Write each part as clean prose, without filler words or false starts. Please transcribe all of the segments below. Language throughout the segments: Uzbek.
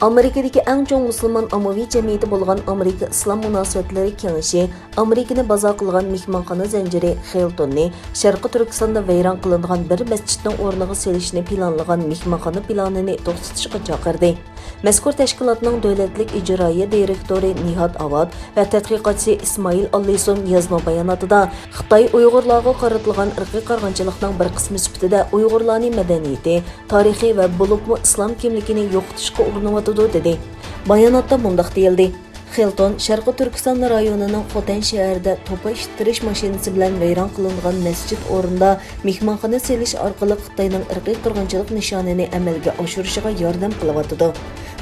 ئامېرىكىدىكى ئەڭ چوڭ مۇسۇلمان ئاممىۋى جەمئىيىتى بولغان ئامېرىكا ئىسلام مۇناسىۋەتلىرى كېڭىشى ئامېرىكىنى بازا قىلغان مېھمانخانا زەنجىرى خىلتوننى شەرقىي تۈركىستاندا ۋەيران قىلىنغان bir مەسچىتنىڭ o'rniga سېلىشنى پىلانلىغان مېھمانخانا پىلانىنى توختىتىشقا چاقىردى. Мәзкур тәшкилатның дәүләтлек иҗраия директоры Нихат Авад ва тадқиқатчы Исмаил Аллисон язма баянатында Xitoy Uyg'urlarga qaratilgan irqiy qirg'inchilikning bir qismi sifatida Uyg'urlarning madaniyati, tarixi va bo'libmi islom kimligini yo'qotishga urinyotidi dedi. Bayonotda mundaq deyildi. Xilton Şərqi Türkistan rayonunun Xotan şəhərində topa işlətiriş maşinası bilan vayron qilingan masjid o'rnida mehmonxona selish orqali Xitoyning irqiy qirg'inchilik nishonini amalga oshirishiga yordam qilyotidi.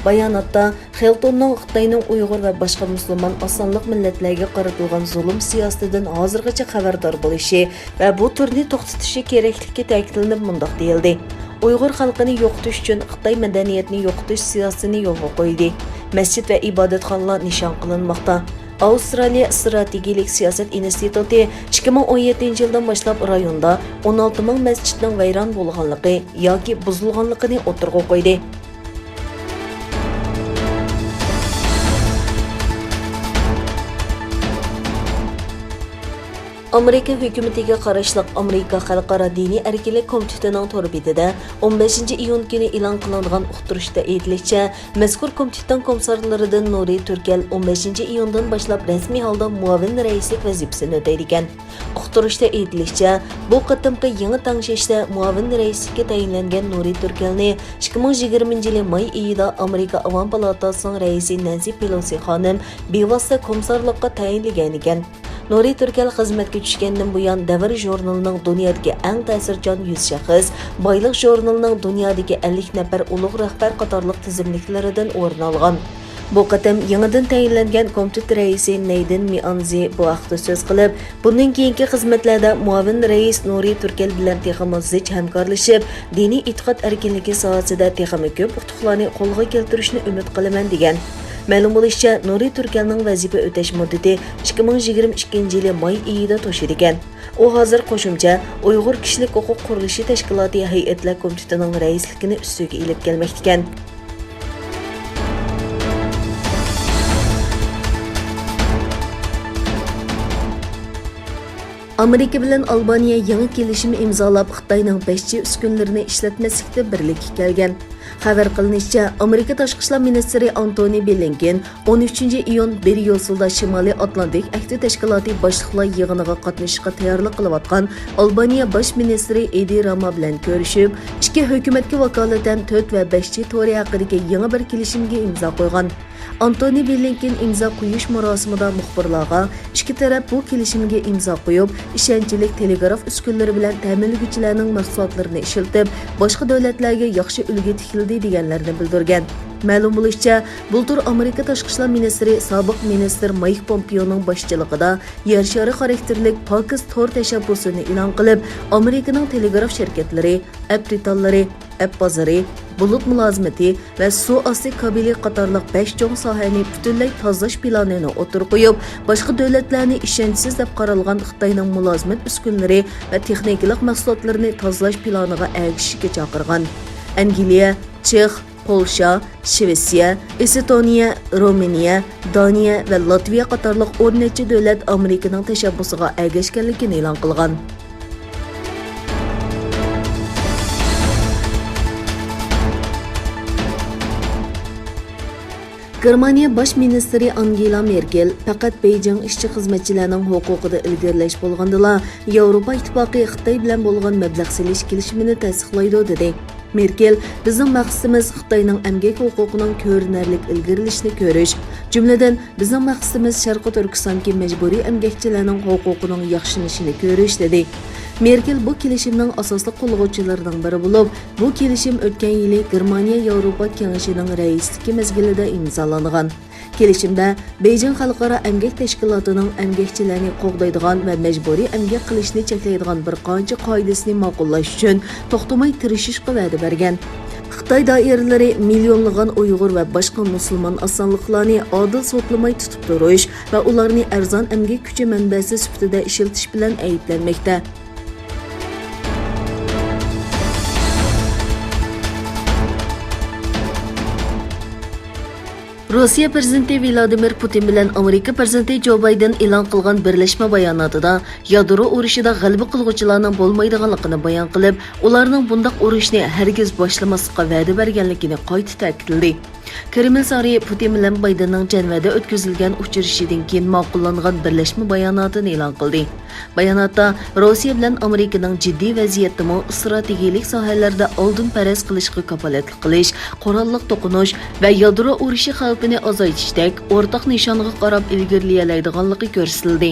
Bayonotda Xiltonning Xitoyning Uyg'ur va boshqa musulmon osonliq millatlarga qaratilgan zulm siyosatidan hozirgacha xabardor bo'lishi va bu turni to'xtatishi kerakligi ta'kidlanib mundaq deyildi. Uyg'ur xalqini yo'qotish uchun Xitoy madaniyatini yo'qotish siyosatini yo'lga qo'ydi. Masjid va ibodatxonalar nishon qilinmoqda. Avstraliya strategik siyosat instituti 2017 yildan boshlab rayonda 16 ming masjidning vayron bo'lganligi yoki buzilganligini o'tirg'a qo'ydi. Amerika hükümetiga qarashliq Amerika Xalqaro diniy erkinlik komitetining to'r betida 15 iyun kuni e'lon qilingan uqtirishda aytilishicha, mazkur komitetning komissarlaridan Nuri Turkel 15 iyundan boshlab rasmiy holda muavin raislik vazifasini o'taydi ekan. Uqtirishda aytilishicha, bu qatimqi yangi tangshishda muavin raislikka tayinlangan Nuri Turkelni 2020 yil may oyida Amerika Avam palatasining raisi Nancy Pelosi xonim bevosita komissarlikqa tayinlagan ekan. Nuri Turkel xizmatga tushgandan buyon Davr jurnalining dunyodagi eng ta'sirchan 100 shaxs, Boylik jurnalining dunyodagi 50 nafar ulug' rahbar qatorliq tizimliklaridan o'rin olgan. Bu qatam yangidan tayinlangan komitet raisi Neydin Mianzi bu haqda so'z qilib, bundan keyingi xizmatlarda muavin rais Nuri Turkel bilan texmi zich hamkorlashib, diniy e'tiqod erkinligi sohasida texmi ko'p utuqlarni qo'lga keltirishni umid qilaman degan. Ma'lum bo'lishicha, Nuri Turkelning vazifa o'tash muddati 2022 yil may oyida to'shir ekan. U hozir qo'shimcha Uyg'ur kishilik huquq qurilishi tashkiloti hay'atlar komitetining raisligini ustiga ilib kelmoqda ekan. Amerika bilan Albaniya yangi kelishim imzolab Xitoyning 5 üskünlərini işlətməslikdə birlikə kelgan. Xabar qilinishicha, Amerika tashqi ishlar ministri bìlən 13 iyun bir yo'lda Shimoliy Atlantik ahdi tashkiloti boshliqlar yig'iniga qatnashishga tayyorlik qilayotgan Albaniya bosh ministri Edi Rama bilan ko'rishib, ikki hukumatga vakolatan 4 va 5 to'ri haqidagi yangi bir kelishimga imzo qo'ygan. Bìlən imzo qo'yish marosimida muxbirlarga ikki taraf bu kelishimga imzo qo'yib, ishonchlik telegraf uskunlari bilan ta'minlovchilarning mahsulotlarini ishlatib, boshqa davlatlarga yaxshi ulgu tikildi deganlarni bildirgan. Ma'lum bo'lishicha, bultur Amerika tashqi ishlar ministri sobiq ministr Mike Pompeoning boshchiligida yer shari xarakterlik Pokis tor tashabbusini e'lon qilib, Amerikaning telegraf shirkatlari, app-ritallari, app-bozori, bulut mulozimati va suv osti kabeli qatorliq 5 cho'ng sohani butunlay tozalash planini o'tirib qo'yib, boshqa davlatlarni ishonchsiz deb qaralgan Xitoyning mulozimat uskunlari va texnikalik mahsulotlarini tozalash planiga ergishishga chaqirgan. Angliya, Chex, Polsha, Shvetsiya, Estoniya, Ruminiya, Daniya va Latviya qatorliq 10 davlat Amerikaning tashabbusiga ergashganligini e'lon qilgan. Germaniya bosh ministri Angela Merkel faqat Beyjing ishchi xizmatchilarining huquqida ilgirilash bo'lgandila Yevropa ittifoqi Xitoy bilan bo'lgan mablag' selish kelishimini tasdiqlaydi dedi. Merkel, bizning maqsadimiz Xitoyning emgak huquqining ko'rinarlik ilgirilishini ko'rish, jumladan bizning maqsadimiz Sharqi Turkistondagi majburiy emgakchilarning huquqining yaxshilanishini ko'rish dedi. Merkel bu kelishimning asosli qo'llovchilaridan biri bo'lib, bu kelishim o'tgan yili Germaniya Yevropa kengashining raisligi mezgilida imzolangan. Kelishimda Beyjing xalqaro emgak tashkilotining emgakchilarni qo'g'daydigan va majburiy emgak qilishni cheklaydigan bir qancha qoidasini ma'qullash uchun to'xtamay tirishishga va'da bergan. Xitoy doiralari millionlagan Uyg'ur va boshqa musulmon osonliqlarni odil sotlamay tutib turish va ularni arzon emgak kuchi manbasi sifatida ishiltish bilan ayblanmoqda. Rossiya prezidenti Vladimir Putin bilan Amerika prezidenti Joe Baydin e'lon qilgan birlashma bayonotida yadro urushida g'alaba qilguvchilarning bo'lmaydiganligini bayon qilib, ularning bundaq urushni hargiz boshlamaslikka va'da berganligini qayta ta'kidladi. Kreml sarayı Putin bilan Baydinning Janvada o'tkazilgan uchrashuvdan keyin ma'qullangan birlashma bayonotini e'lon qildi. Bayonotda Rossiya bilan Amerikaning jiddiy vaziyatda strategik sohalarda oldin paraz qilishga kafolatlik qilish, qurolliq to'qinish va yadro urushi xavfini azaytishdek o'rtaq nishonga qarab ilgirilaydiganligi ko'rsatildi.